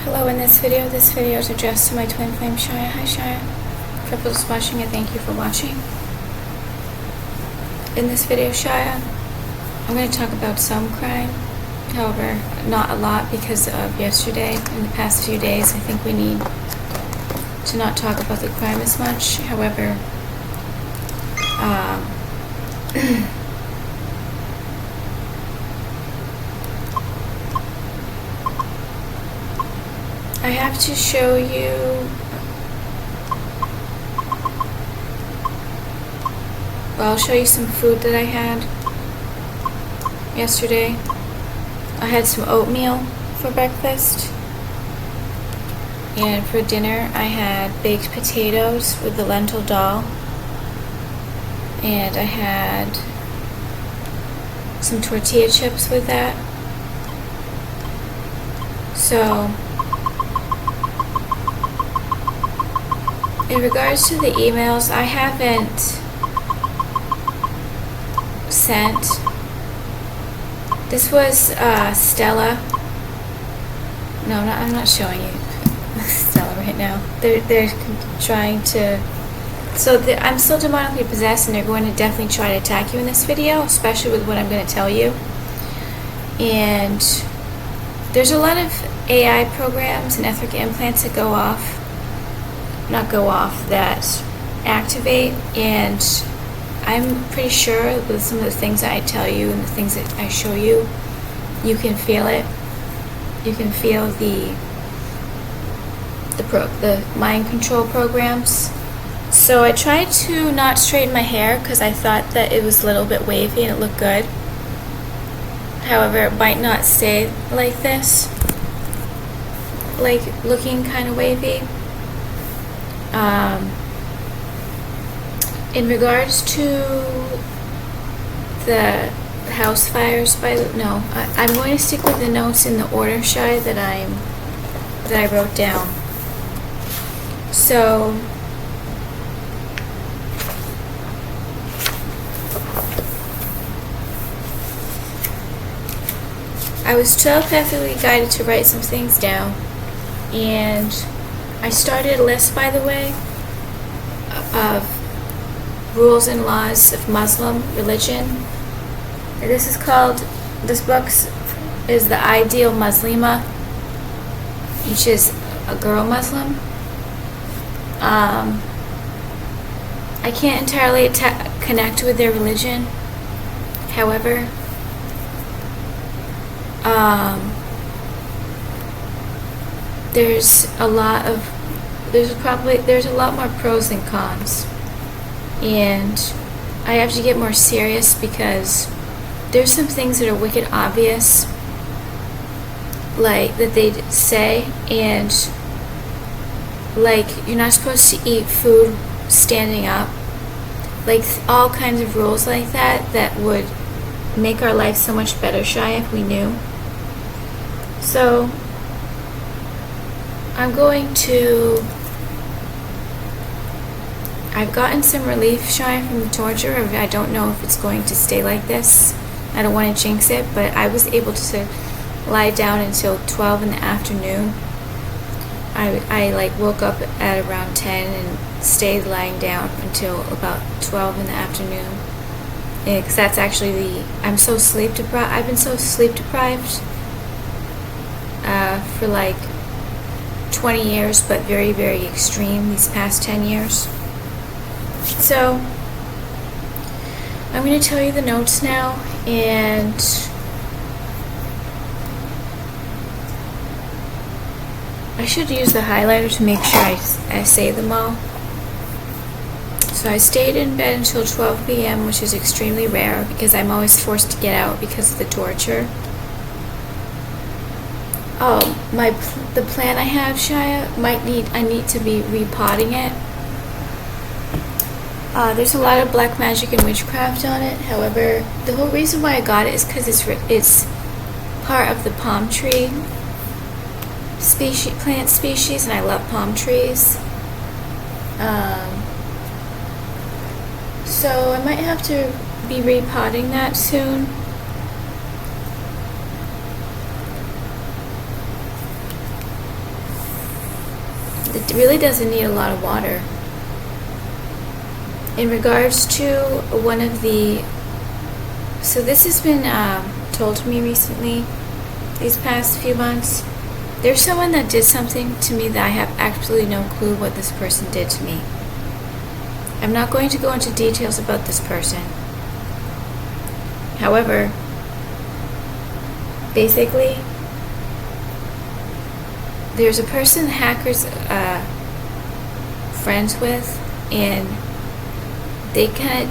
Hello, in this video is addressed to my twin flame Shia. Hi Shia. For those watching it, thank you for watching. In this video, Shia, I'm going to talk about some crime. However, not a lot because of yesterday. In the past few days, I think we need to not talk about the crime as much. However, I have to show you I'll show you some food that I had yesterday. I had some oatmeal for breakfast, and for dinner I had baked potatoes with the lentil dal, and I had some tortilla chips with that. So in regards to the emails, I haven't sent. This was Stella. No, I'm not showing you Stella right now. They're trying to. So I'm still demonically possessed, and they're going to definitely try to attack you in this video, especially with what I'm going to tell you. And there's a lot of AI programs and etheric implants that that activate, and I'm pretty sure with some of the things that I tell you and the things that I show you, you can feel it. You can feel the mind control programs. So I tried to not straighten my hair because I thought that it was a little bit wavy and it looked good. However, it might not stay like this, like looking kind of wavy. In regards to the house fires, I'm going to stick with the notes in the order, Shai, that I wrote down. So I was telepathically guided to write some things down, and I started a list, by the way, of rules and laws of Muslim religion. And this book is The Ideal Muslima, which is a girl Muslim. I can't entirely connect with their religion. However, there's a lot more pros than cons, and I have to get more serious because there's some things that are wicked obvious, like that they say, and like you're not supposed to eat food standing up, like all kinds of rules like that would make our life so much better, Shy, if we knew. So I've gotten some relief, Shy, from the torture. I don't know if it's going to stay like this. I don't want to jinx it, but I was able to lie down until 12 in the afternoon. I woke up at around 10 and stayed lying down until about 12 in the afternoon. Because that's actually I'm so sleep deprived. I've been so sleep deprived for like 20 years, but very, very extreme these past 10 years. So I'm going to tell you the notes now, and I should use the highlighter to make sure I say them all. So I stayed in bed until 12 p.m., which is extremely rare because I'm always forced to get out because of the torture. The plant I have, Shia, I need to be repotting it. There's a lot of black magic and witchcraft on it. However, the whole reason why I got it is because it's part of the palm tree plant species, and I love palm trees. So I might have to be repotting that soon. it really doesn't need a lot of water. In regards to one of the, so this has been told to me recently, these past few months. There's someone that did something to me that I have absolutely no clue what this person did to me. I'm not going to go into details about this person. However, basically, there's a person the hacker's friends with, and they kind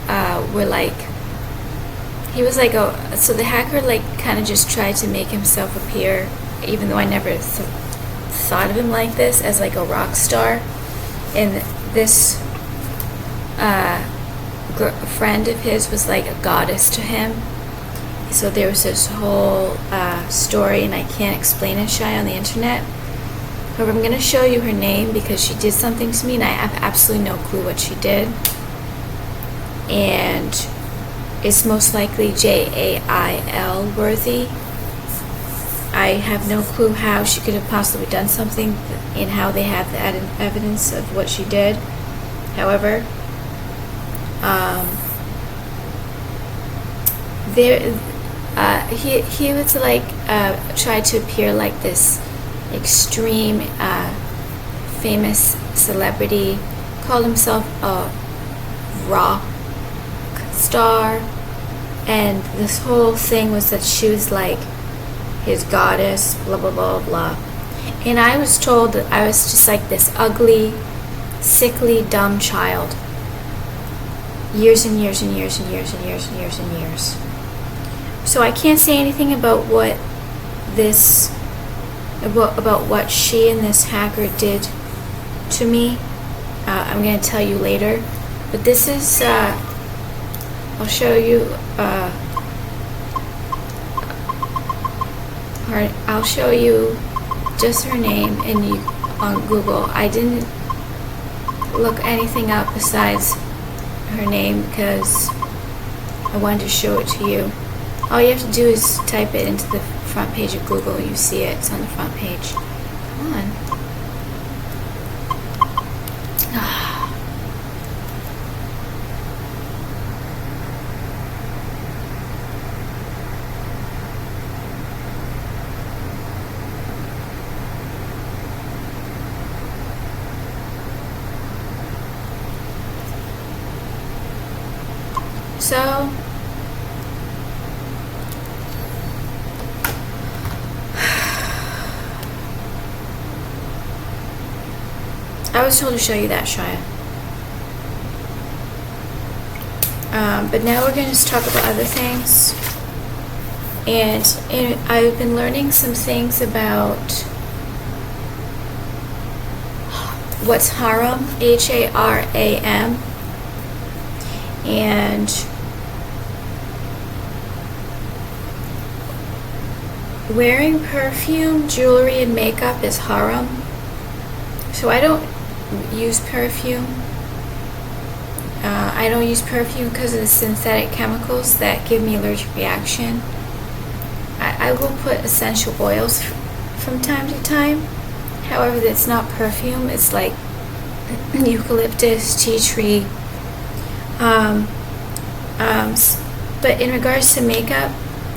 of were like, he was like, so the hacker like kind of just tried to make himself appear, even though I never thought of him like this, as like a rock star. And this friend of his was like a goddess to him. So there was this whole story, and I can't explain it, Shy, on the internet. However, I'm going to show you her name because she did something to me and I have absolutely no clue what she did. And it's most likely Jail worthy. I have no clue how she could have possibly done something and how they have the evidence of what she did. However, he was like tried to appear like this extreme famous celebrity, called himself a rock star, and this whole thing was that she was like his goddess, blah blah blah blah. And I was told that I was just like this ugly, sickly, dumb child. Years and years and years and years and years and years and years. So I can't say anything about what she and this hacker did to me. I'm going to tell you later. But this is, I'll show you, I'll show you just her name on Google. I didn't look anything up besides her name because I wanted to show it to you. All you have to do is type it into the front page of Google. You see it. It's on the front page. Come on. So I was told to show you that, Shia. But now we're going to talk about other things. And I've been learning some things about what's haram, Haram. And wearing perfume, jewelry, and makeup is haram. So I don't use perfume. I don't use perfume because of the synthetic chemicals that give me allergic reaction. I will put essential oils from time to time. However, that's not perfume. It's like eucalyptus, tea tree. But in regards to makeup,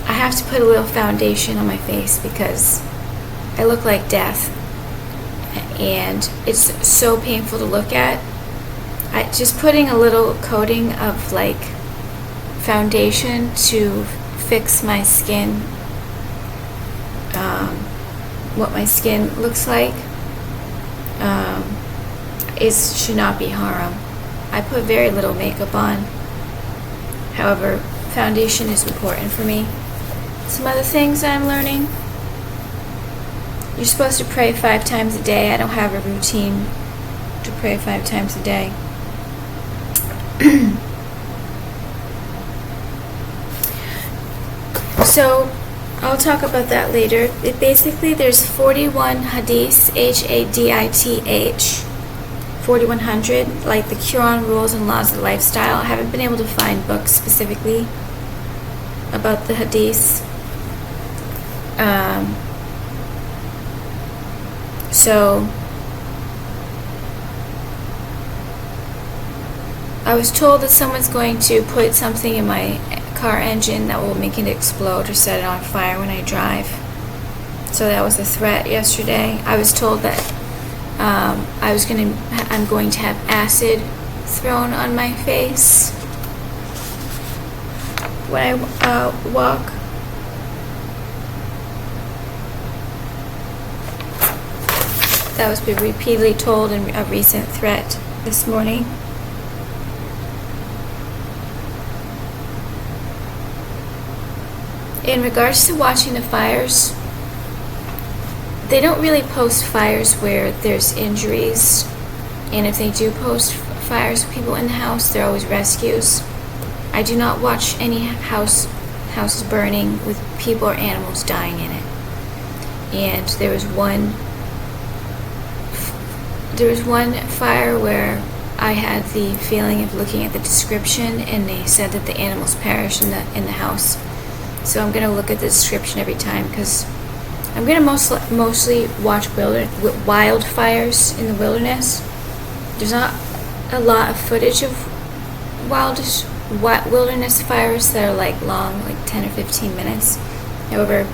I have to put a little foundation on my face because I look like death. And it's so painful to look at. Just putting a little coating of like foundation to fix my skin, what my skin looks like, should not be haram. I put very little makeup on. However, foundation is important for me. Some other things I'm learning. You're supposed to pray 5 times a day. I don't have a routine to pray 5 times a day. So, I'll talk about that later. Basically, there's 41 hadiths, Hadith, 4100, like the Quran rules and laws of lifestyle. I haven't been able to find books specifically about the hadiths. So I was told that someone's going to put something in my car engine that will make it explode or set it on fire when I drive. So that was the threat yesterday. I was told that I'm going to have acid thrown on my face when I walk. That was repeatedly told in a recent threat this morning. In regards to watching the fires, they don't really post fires where there's injuries, and if they do post fires with people in the house, they're always rescues. I do not watch any houses burning with people or animals dying in it. And there was one fire where I had the feeling of looking at the description, and they said that the animals perished in the house. So I'm gonna look at the description every time, because I'm gonna mostly watch wildfires in the wilderness. There's not a lot of footage of wilderness fires that are like long, like 10 or 15 minutes. However,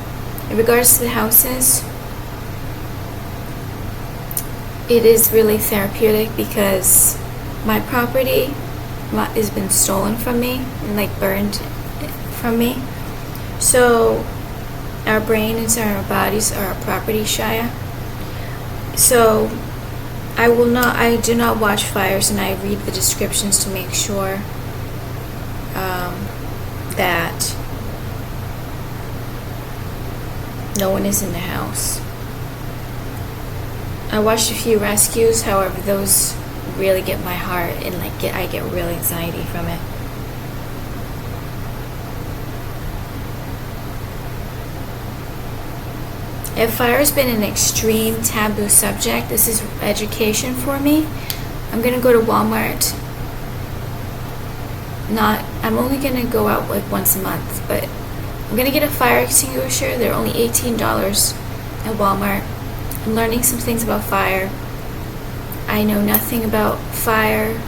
in regards to the houses, it is really therapeutic because my property has been stolen from me and like burned from me. So our brains and our bodies are our property, Shia. So I do not watch fires, and I read the descriptions to make sure that no one is in the house. I watched a few rescues, however, those really get my heart, and I get real anxiety from it. If fire has been an extreme taboo subject, this is education for me. I'm gonna go to Walmart. I'm only gonna go out like once a month, but I'm gonna get a fire extinguisher. They're only $18 at Walmart. I'm learning some things about fire. I know nothing about fire.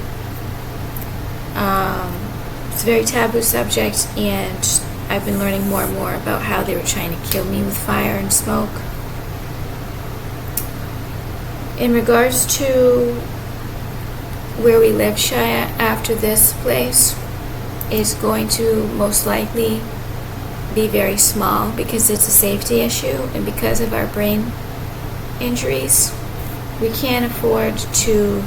It's a very taboo subject, and I've been learning more and more about how they were trying to kill me with fire and smoke. In regards to where we live, Shia, after this place is going to most likely be very small because it's a safety issue, and because of our brain injuries, we can't afford to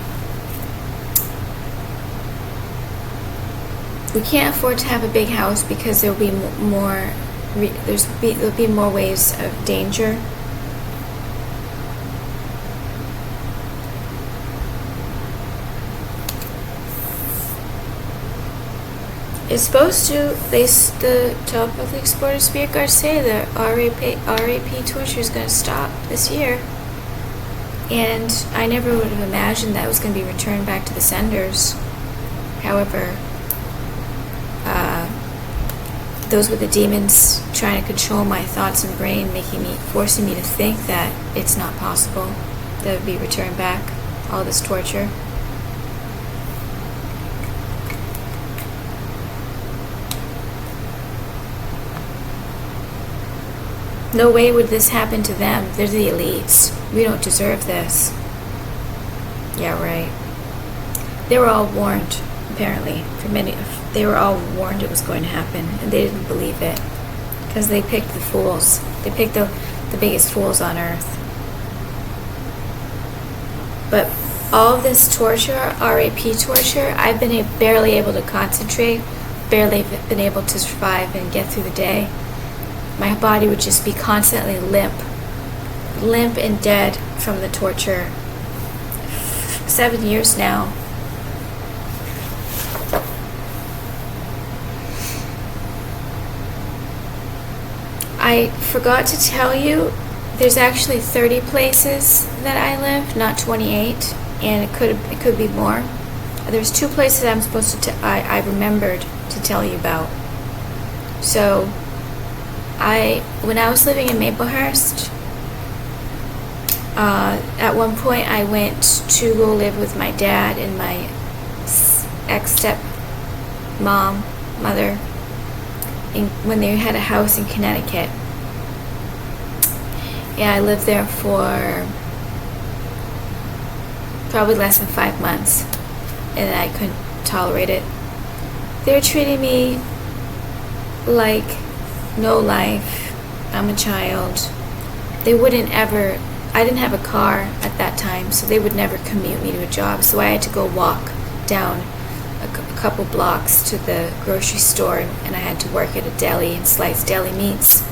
have a big house because there'll be there'll be more ways of danger. It's supposed to, the top public supporter spirit guards say that RAP torture is going to stop this year. And I never would have imagined that it was going to be returned back to the senders. However, those were the demons trying to control my thoughts and brain, forcing me to think that it's not possible that it would be returned back, all this torture. No way would this happen to them. They're the elites. We don't deserve this. Yeah, right. They were all warned, apparently. They were all warned it was going to happen, and they didn't believe it because they picked the fools. They picked the biggest fools on earth. But all of this torture, RAP torture, I've been barely able to concentrate, barely been able to survive and get through the day. My body would just be constantly limp and dead from the torture. 7 years now. I forgot to tell you, there's actually 30 places that I live, not 28, and it could be more. There's 2 places I'm supposed to I remembered to tell you about. So, when I was living in Maplehurst, at one point I went to go live with my dad and my mother, when they had a house in Connecticut. Yeah, I lived there for probably less than 5 months, and I couldn't tolerate it. They were treating me like no life. I'm a child. They wouldn't ever, I didn't have a car at that time, so they would never commute me to a job, so I had to go walk down a couple blocks to the grocery store, and I had to work at a deli and slice deli meats.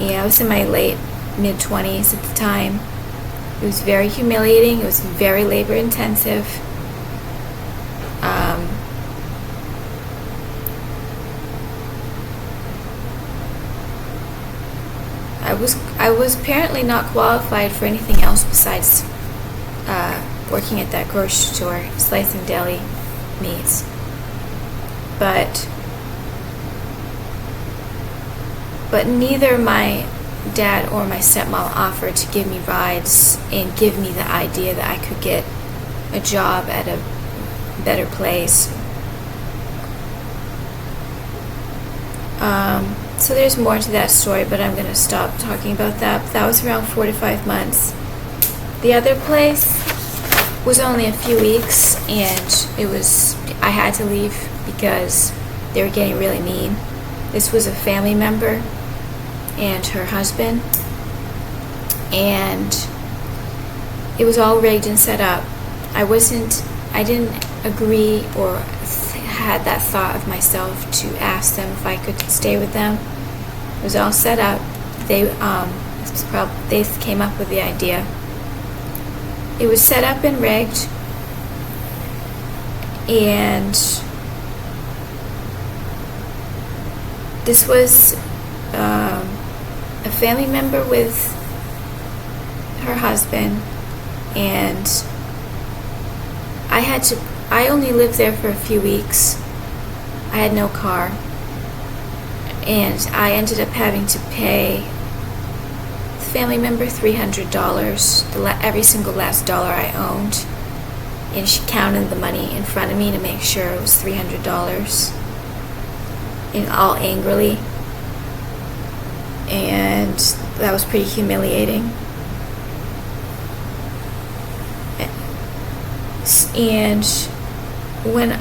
Yeah, I was in my mid-20s at the time. It was very humiliating. It was very labor intensive. I was apparently not qualified for anything else besides working at that grocery store, slicing deli meats. But neither my dad or my stepmom offered to give me rides and give me the idea that I could get a job at a better place. So there's more to that story, but I'm going to stop talking about that. That was around 4 to 5 months. The other place was only a few weeks, and I had to leave because they were getting really mean. This was a family member and her husband, and it was all rigged and set up. I didn't agree or had that thought of myself to ask them if I could stay with them. It was all set up. They came up with the idea. It was set up and rigged, and this was a family member with her husband, and I only lived there for a few weeks. I had no car, and I ended up having to pay the family member $300, every single last dollar I owned, and she counted the money in front of me to make sure it was $300, and all angrily, and that was pretty humiliating. And when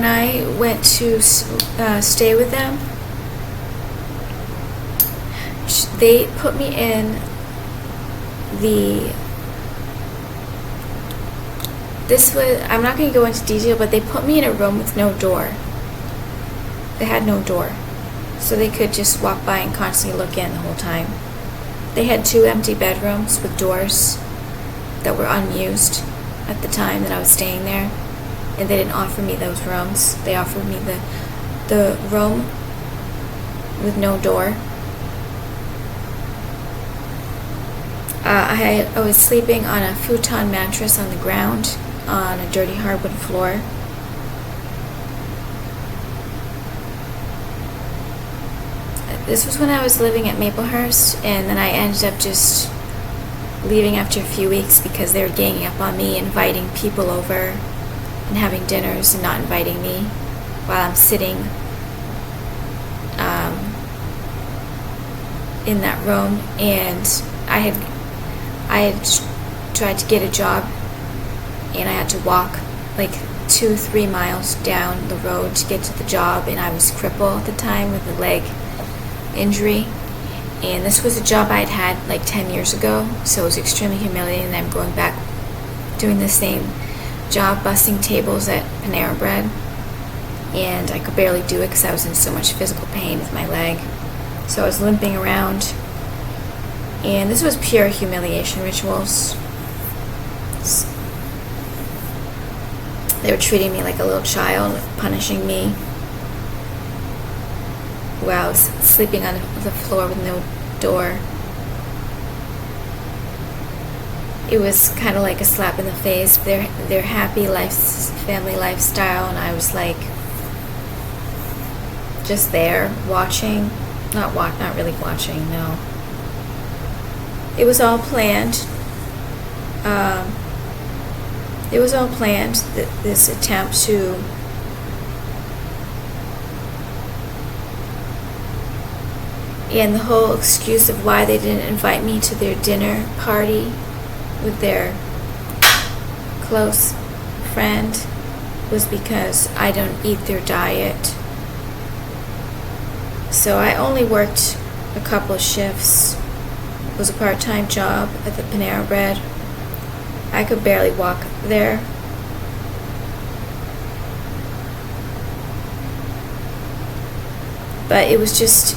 I went to stay with them, they put me in I'm not going to go into detail, but they put me in a room with no door. They had no door, so they could just walk by and constantly look in the whole time. They had 2 empty bedrooms with doors that were unused at the time that I was staying there, and they didn't offer me those rooms. They offered me the room with no door. I was sleeping on a futon mattress on the ground on a dirty hardwood floor. This was when I was living at Maplehurst, and then I ended up just leaving after a few weeks because they were ganging up on me, inviting people over and having dinners and not inviting me while I'm sitting in that room. And I had tried to get a job, and I had to walk like 2-3 miles down the road to get to the job, and I was crippled at the time with a leg injury. And this was a job I'd had like 10 years ago, so it was extremely humiliating. And I'm going back doing the same job, busting tables at Panera Bread, and I could barely do it because I was in so much physical pain with my leg. So I was limping around, and this was pure humiliation rituals. They were treating me like a little child, punishing me while I was sleeping on the floor with no door. It was kind of like a slap in the face. Their happy family lifestyle, and I was like just there watching, not really watching. No, it was all planned. It was all planned, this attempt to and the whole excuse of why they didn't invite me to their dinner party with their close friend was because I don't eat their diet. So I only worked a couple of shifts. It was a part-time job at the Panera Bread. I could barely walk there. But it was just,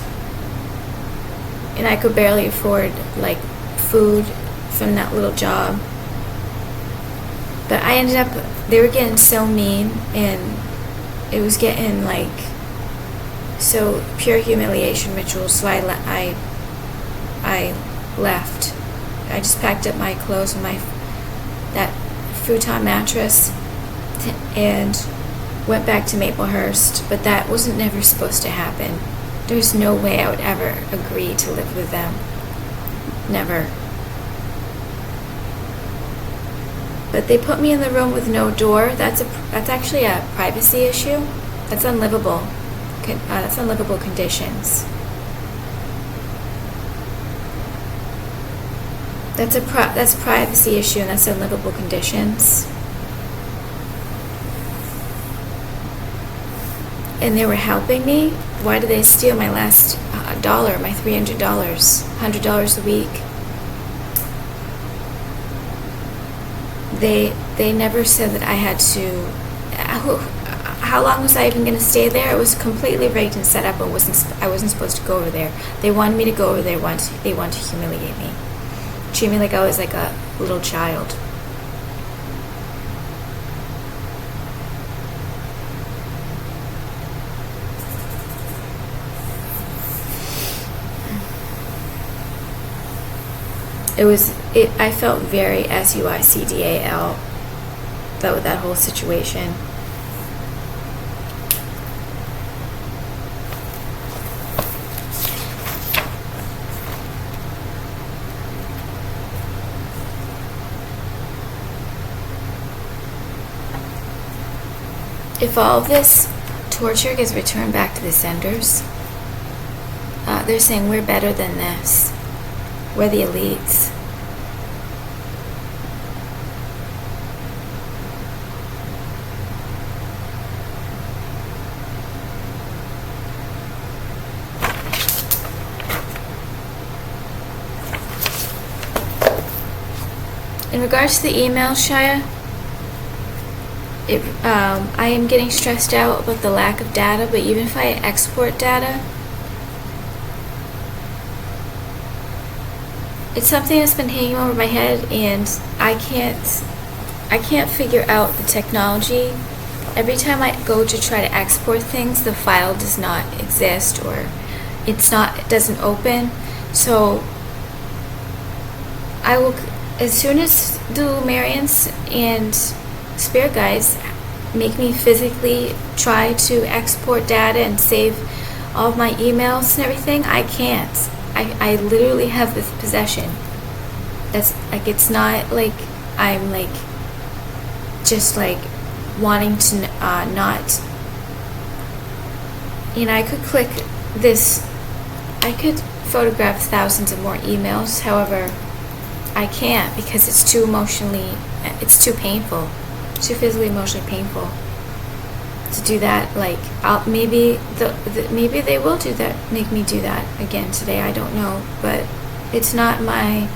and I could barely afford like food from that little job. But I ended up, they were getting so mean, and it was getting like so pure humiliation rituals. So I left. I just packed up my clothes and that futon mattress and went back to Maplehurst. But that wasn't never supposed to happen. There's no way I would ever agree to live with them. Never. But they put me in the room with no door. That's actually a privacy issue. That's unlivable. That's unlivable conditions. That's a privacy issue, and that's unlivable conditions. And they were helping me. Why did they steal my last dollar, my $300, $100 a week? They never said that I had to. How long was I even going to stay there? It was completely rigged and set up. I wasn't supposed to go over there. They wanted me to go over there. They wanted to humiliate me, treat me like I was like a little child. I felt very suicidal with that whole situation. If all of this torture gets returned back to the senders, they're saying we're better than this. We're the elites. In regards to the email, Shia, I am getting stressed out about the lack of data, but even if I export data, it's something that's been hanging over my head, and I can't figure out the technology. Every time I go to try to export things, the file does not exist, or it doesn't open. So I will, as soon as the Lumerians and Spirit guys make me physically try to export data and save all of my emails and everything, I can't. I literally have this possession. That's like, it's not like I'm like just like wanting to not, I could click this, I could photograph thousands of more emails. However, I can't, because it's too too painful, too physically, emotionally painful to do that. Like, maybe maybe they will do that, make me do that again today. I don't know, but it's not my.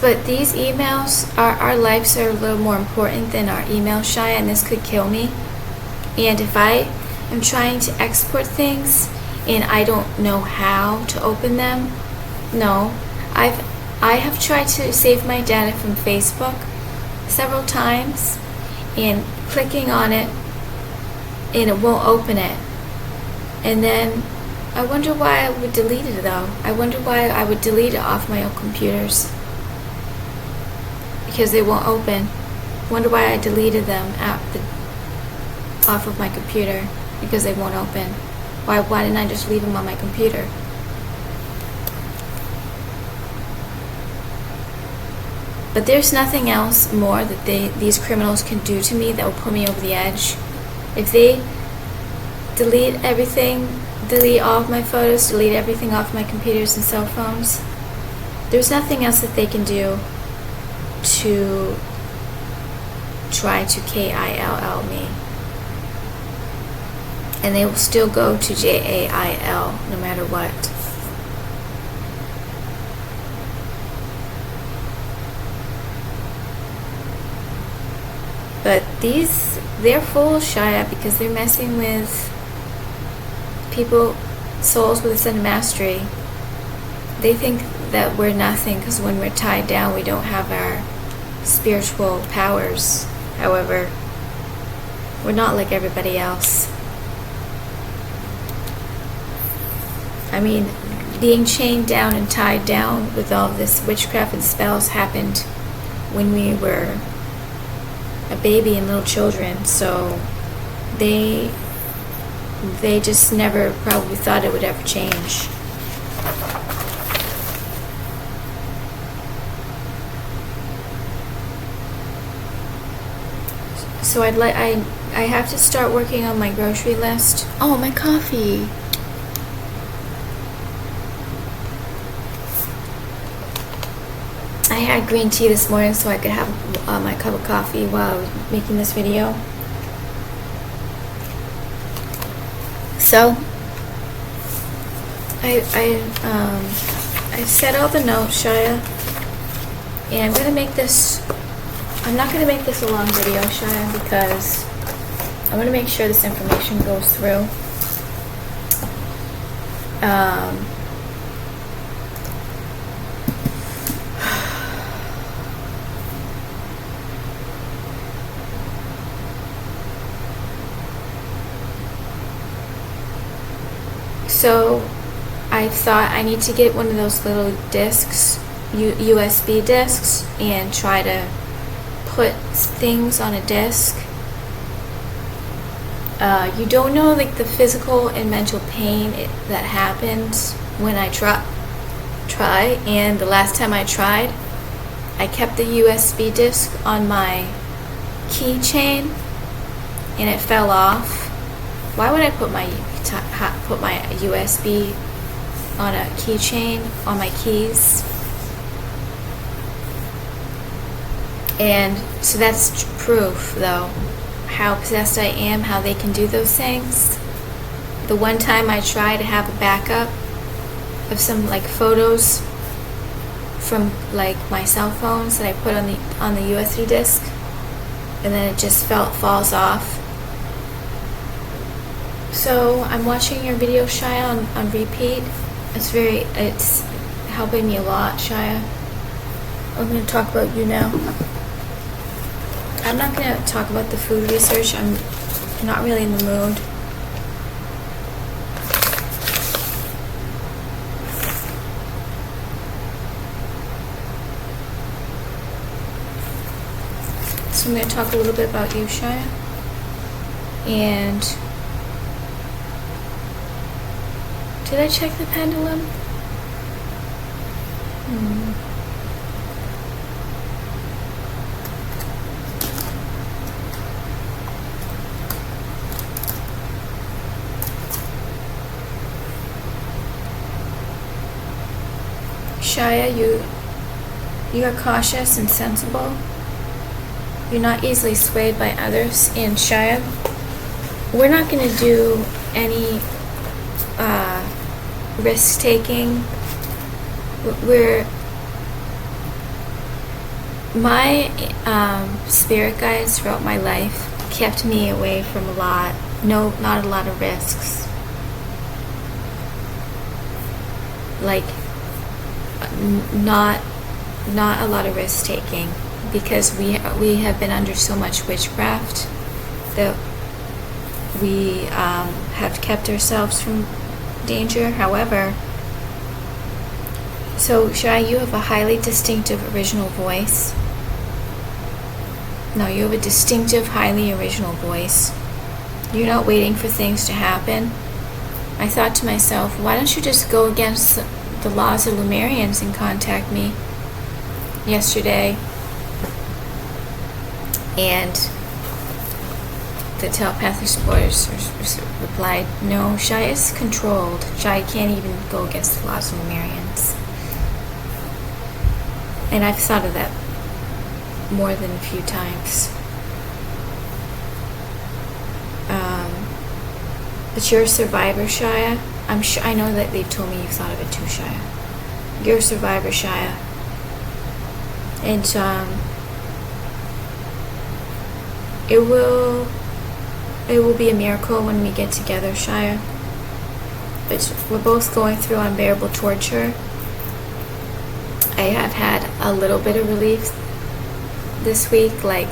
But these emails, our lives are a little more important than our email, Shia, and this could kill me. And if I am trying to export things and I don't know how to open them, no, I have tried to save my data from Facebook several times, and clicking on it and it won't open it. And then I wonder why I would delete it though. I wonder why I would delete it off my old computers, because they won't open. Wonder why I deleted them off of my computer, because they won't open. Why didn't I just leave them on my computer? But there's nothing else more that these criminals can do to me that will put me over the edge. If they delete everything, delete all of my photos, delete everything off my computers and cell phones, there's nothing else that they can do to try to KILL me. And they will still go to JAIL no matter what. But they're full of Shia because they're messing with people, souls with a sense of mastery. They think that we're nothing because when we're tied down, we don't have our spiritual powers. However, we're not like everybody else. I mean, being chained down and tied down with all this witchcraft and spells happened when we were a baby and little children, so they just never probably thought it would ever change. So I have to start working on my grocery list. Oh, my coffee. I had green tea this morning so I could have my cup of coffee while I was making this video. So I set all the notes, Shia, and I'm not going to make this a long video, Shia, because I want to make sure this information goes through. So I thought I need to get one of those little discs, USB discs, and try to put things on a disc. You don't know like the physical and mental pain that happens when I try. And the last time I tried, I kept the USB disc on my keychain and it fell off. Why would I put my USB on a keychain on my keys? And so that's proof, though, how possessed I am, how they can do those things. The one time I tried to have a backup of some like photos from like my cell phones that I put on the USB disc, and then it just falls off. So I'm watching your video, Shia, on repeat. It's helping me a lot, Shia. I'm going to talk about you now. I'm not going to talk about the food research. I'm not really in the mood. So I'm going to talk a little bit about you, Shia. And did I check the pendulum? Shia, you are cautious and sensible. You're not easily swayed by others. And Shia, we're not going to do any risk-taking. My spirit guides throughout my life kept me away from not a lot of risks. Like, not a lot of risk-taking, because we have been under so much witchcraft that we have kept ourselves from danger. However, so Shai, you have a highly distinctive original voice. No, you have a distinctive, highly original voice. You're not waiting for things to happen. I thought to myself, why don't you just go against the laws of Lemurians and contact me yesterday And the telepathic supporters replied, no, Shia is controlled. Shia can't even go against the laws of Lemurians. And I've thought of that more than a few times. But you're a survivor, Shia. I know that they've told me you've thought of it too, Shia. You're a survivor, Shia. And it will be a miracle when we get together, Shia. But we're both going through unbearable torture. I have had a little bit of relief this week, like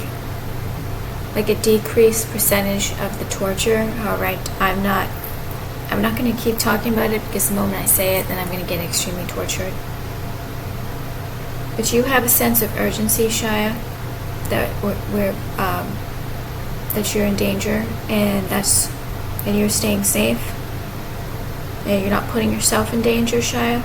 a decreased percentage of the torture. Alright, I'm not going to keep talking about it, because the moment I say it, then I'm going to get extremely tortured. But you have a sense of urgency, Shia, that that you're in danger, and you're staying safe, and you're not putting yourself in danger, Shia.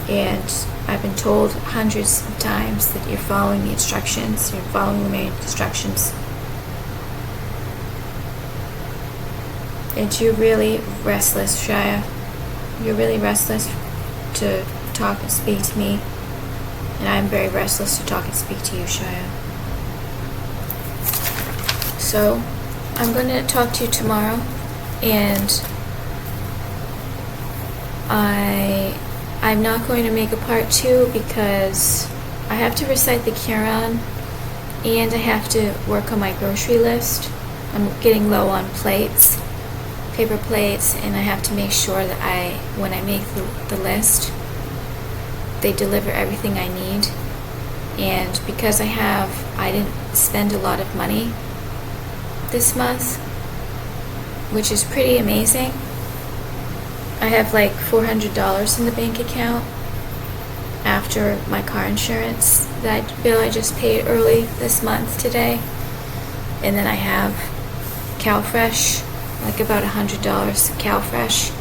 And I've been told hundreds of times that you're following the instructions, you're following the main instructions. And you're really restless, Shia. You're really restless to talk and speak to me. And I'm very restless to talk and speak to you, Shia. So, I'm going to talk to you tomorrow, and I'm not going to make a part 2 because I have to recite the Quran, and I have to work on my grocery list. I'm getting low on plates, paper plates, and I have to make sure that when I make the list, they deliver everything I need. And because I didn't spend a lot of money this month, which is pretty amazing. I have like $400 in the bank account after my car insurance, that bill I just paid early this month today. And then I have CalFresh, like about $100 CalFresh.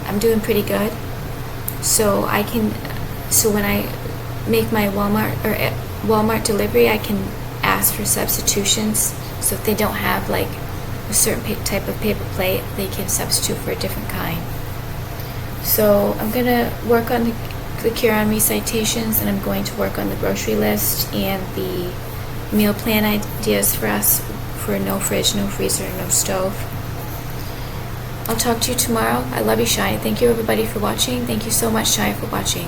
I'm doing pretty good. So when I make my Walmart delivery, I can ask for substitutions. So if they don't have like a certain type of paper plate, they can substitute for a different kind. So I'm going to work on the Quran recitations, and I'm going to work on the grocery list and the meal plan ideas for us, for no fridge, no freezer, no stove. I'll talk to you tomorrow. I love you, Shia. Thank you, everybody, for watching. Thank you so much, Shia, for watching.